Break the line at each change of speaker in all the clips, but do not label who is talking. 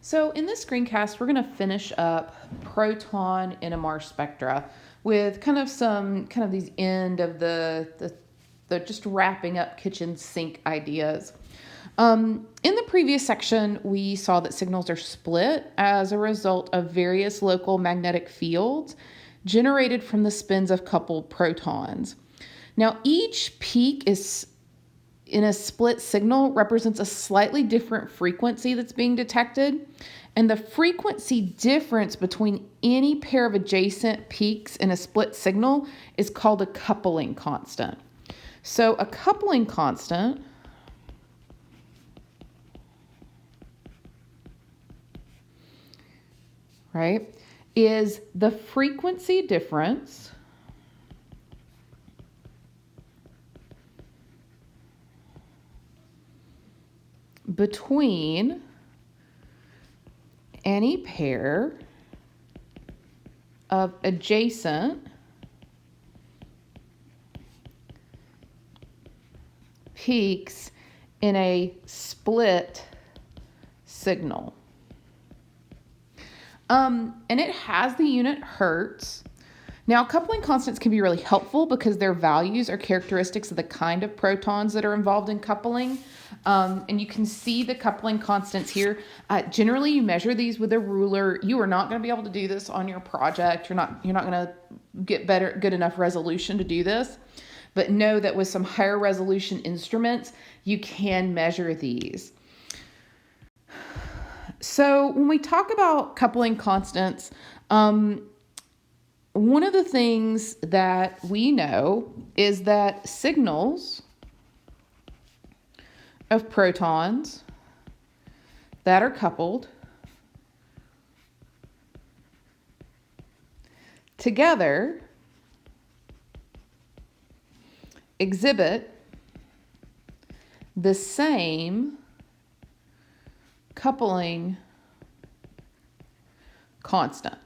So in this screencast, we're going to finish up proton NMR spectra with kind of these end of the just wrapping up kitchen sink ideas. In the previous section, we saw that signals are split as a result of various local magnetic fields generated from the spins of coupled protons. Now, each peak is in a split signal represents a slightly different frequency that's being detected. And the frequency difference between any pair of adjacent peaks in a split signal is called a coupling constant. So a coupling constant is the frequency difference between any pair of adjacent peaks in a split signal. And it has the unit hertz. Now, coupling constants can be really helpful because their values are characteristics of the kind of protons that are involved in coupling. And you can see the coupling constants here. Generally, you measure these with a ruler. You are not going to be able to do this on your project. You're not going to get good enough resolution to do this. But know that with some higher resolution instruments, you can measure these. So when we talk about coupling constants, one of the things that we know is that signals of protons that are coupled together exhibit the same coupling constant.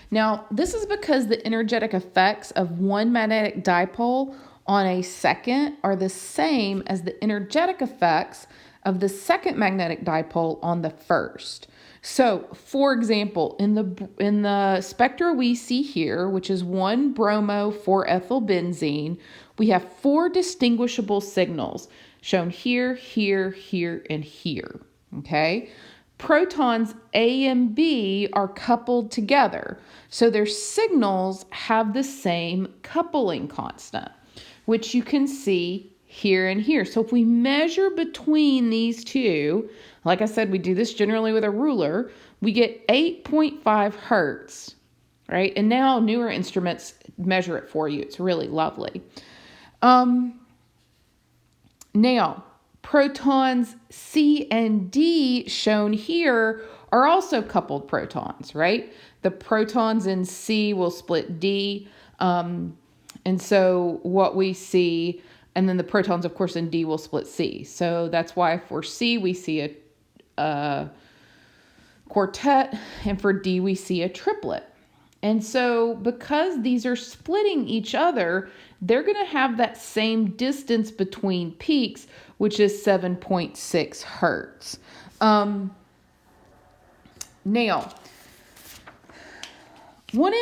Now, this is because the energetic effects of one magnetic dipole on a second are the same as the energetic effects of the second magnetic dipole on the first. So, for example, in the spectra we see here, which is 1-bromo-4-ethylbenzene, we have 4 distinguishable signals shown here, here, here, and here. Okay? Protons A and B are coupled together, so their signals have the same coupling constant, which you can see here and here. So if we measure between these two, like I said, we do this generally with a ruler, we get 8.5 hertz, right? And now newer instruments measure it for you. It's really lovely. Now, protons C and D shown here are also coupled protons, right? The protons in C will split D. And so what we see, and then the protons, of course, in D will split C. So that's why for C we see a quartet, and for D we see a triplet. And so because these are splitting each other, they're going to have that same distance between peaks, which is 7.6 hertz. Now, one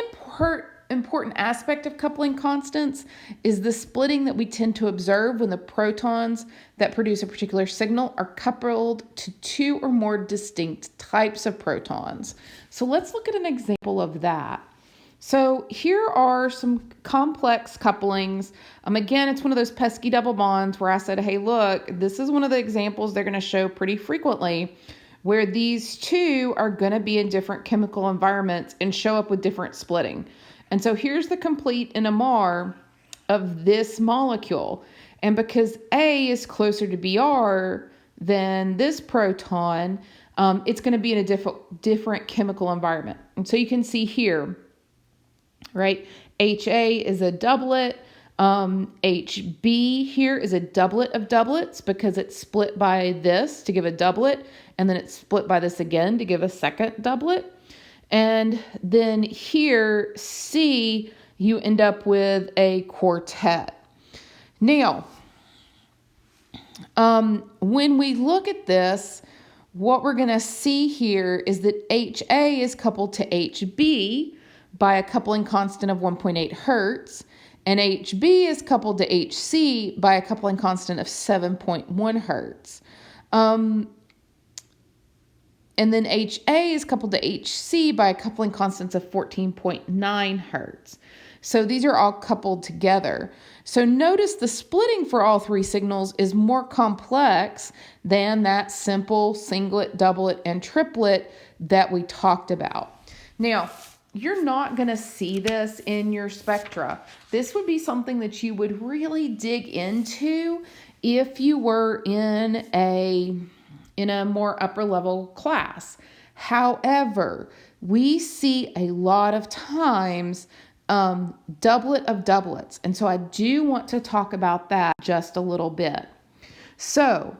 important aspect of coupling constants is the splitting that we tend to observe when the protons that produce a particular signal are coupled to 2 or more distinct types of protons. So let's look at an example of that. So here are some complex couplings. Again, it's one of those pesky double bonds where I said, hey, look, this is one of the examples they're going to show pretty frequently where these two are going to be in different chemical environments and show up with different splitting. And so here's the complete NMR of this molecule. And because A is closer to Br than this proton, it's going to be in a different chemical environment. And so you can see here, right? HA is a doublet. HB here is a doublet of doublets because it's split by this to give a doublet, and then it's split by this again to give a second doublet. And then here, C, you end up with a quartet. Now, when we look at this, what we're going to see here is that HA is coupled to HB by a coupling constant of 1.8 hertz, and HB is coupled to HC by a coupling constant of 7.1 hertz. And then HA is coupled to HC by a coupling constant of 14.9 hertz. So these are all coupled together. So notice the splitting for all three signals is more complex than that simple singlet, doublet, and triplet that we talked about. Now, you're not going to see this in your spectra. This would be something that you would really dig into if you were in a more upper level class. However, we see a lot of times doublet of doublets. And so I do want to talk about that just a little bit. So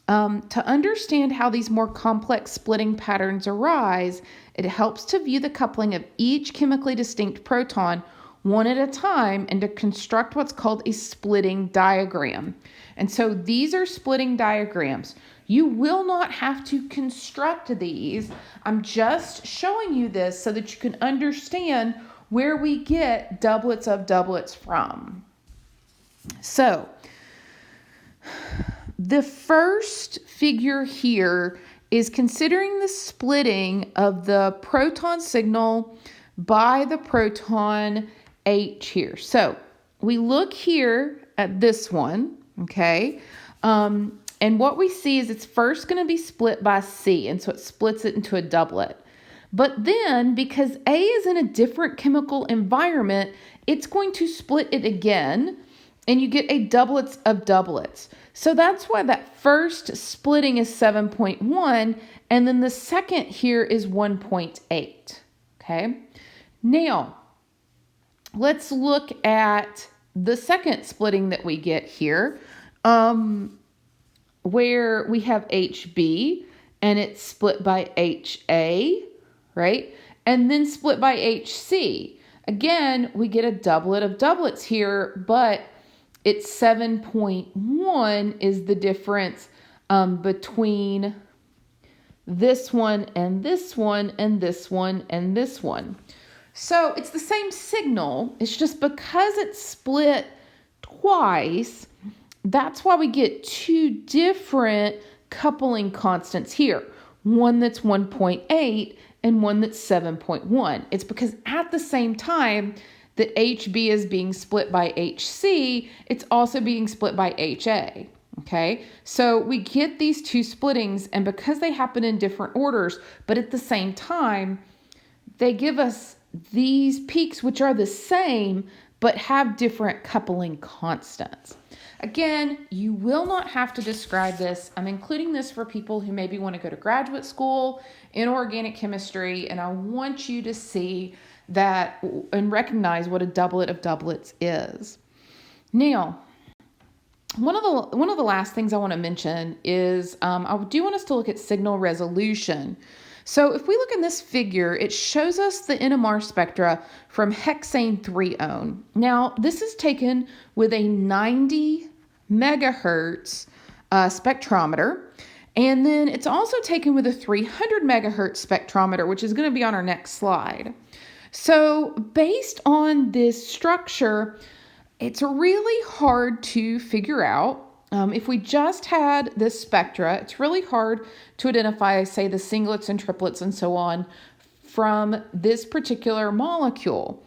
to understand how these more complex splitting patterns arise, it helps to view the coupling of each chemically distinct proton one at a time and to construct what's called a splitting diagram. And so these are splitting diagrams. You will not have to construct these. I'm just showing you this so that you can understand where we get doublets of doublets from. So the first figure here is considering the splitting of the proton signal by the proton H here. So we look here at this one, okay? And what we see is it's first going to be split by C, and so it splits it into a doublet. But then, because A is in a different chemical environment, it's going to split it again, and you get a doublets of doublets. So that's why that first splitting is 7.1, and then the second here is 1.8, okay? Now, let's look at the second splitting that we get here, where we have HB, and it's split by HA, right? And then split by HC. Again, we get a doublet of doublets here, but it's 7.1 is the difference between this one and this one and this one and this one. So it's the same signal. It's just because it's split twice, that's why we get two different coupling constants here. One that's 1.8 and one that's 7.1. It's because at the same time that HB is being split by HC, it's also being split by HA. Okay, so we get these two splittings, and because they happen in different orders, but at the same time, they give us these peaks, which are the same, but have different coupling constants. Again, you will not have to describe this. I'm including this for people who maybe want to go to graduate school in organic chemistry, and I want you to see that and recognize what a doublet of doublets is. Now, one of the last things I want to mention is I do want us to look at signal resolution. So if we look in this figure, it shows us the NMR spectra from hexane 3-one. Now, this is taken with a 90 megahertz spectrometer, and then it's also taken with a 300 megahertz spectrometer, which is going to be on our next slide. So based on this structure, it's really hard to figure out. If we just had this spectra, it's really hard to identify, say, the singlets and triplets and so on from this particular molecule.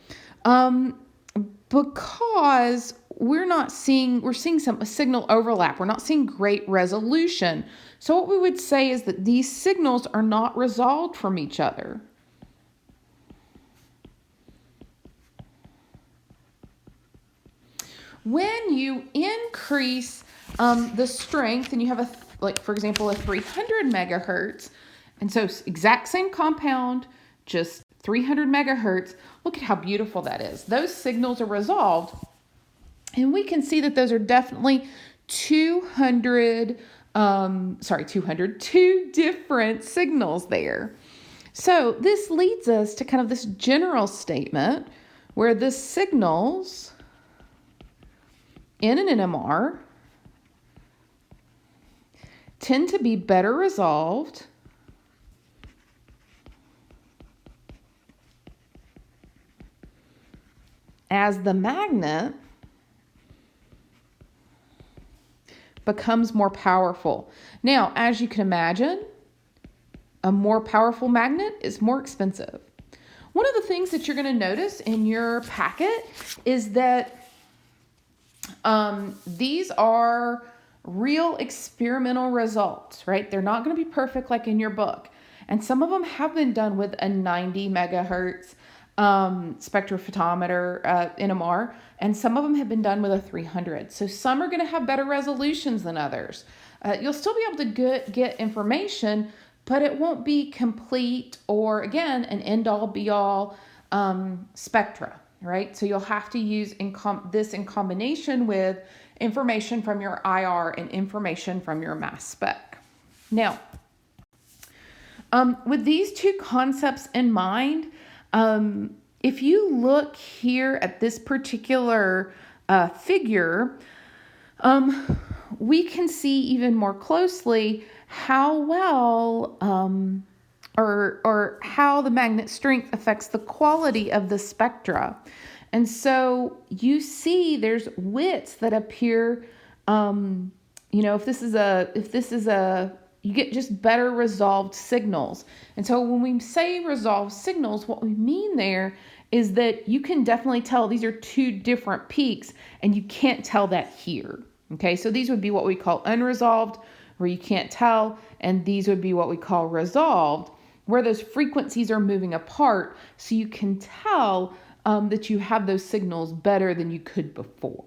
Because we're seeing some signal overlap. We're not seeing great resolution. So what we would say is that these signals are not resolved from each other. When you increase the strength, and you have for example, a 300 megahertz, and so exact same compound, just 300 megahertz, look at how beautiful that is. Those signals are resolved, and we can see that those are definitely two different signals there. So this leads us to kind of this general statement where the signals in an NMR tend to be better resolved as the magnet becomes more powerful. Now, as you can imagine, a more powerful magnet is more expensive. One of the things that you're going to notice in your packet is that these are real experimental results, right? They're not going to be perfect like in your book. And some of them have been done with a 90 megahertz spectrophotometer, NMR, and some of them have been done with a 300. So some are going to have better resolutions than others. You'll still be able to get information, but it won't be complete or, again, an end-all be-all spectra, right? So you'll have to use this in combination with information from your IR and information from your mass spec. Now, with these two concepts in mind, if you look here at this particular figure, we can see even more closely how well or how the magnet strength affects the quality of the spectra. And so you see there's widths that appear, if this is a, you get just better resolved signals. And so when we say resolved signals, what we mean there is that you can definitely tell these are two different peaks, and you can't tell that here. Okay, so these would be what we call unresolved, where you can't tell, and these would be what we call resolved, where those frequencies are moving apart, so you can tell that you have those signals better than you could before.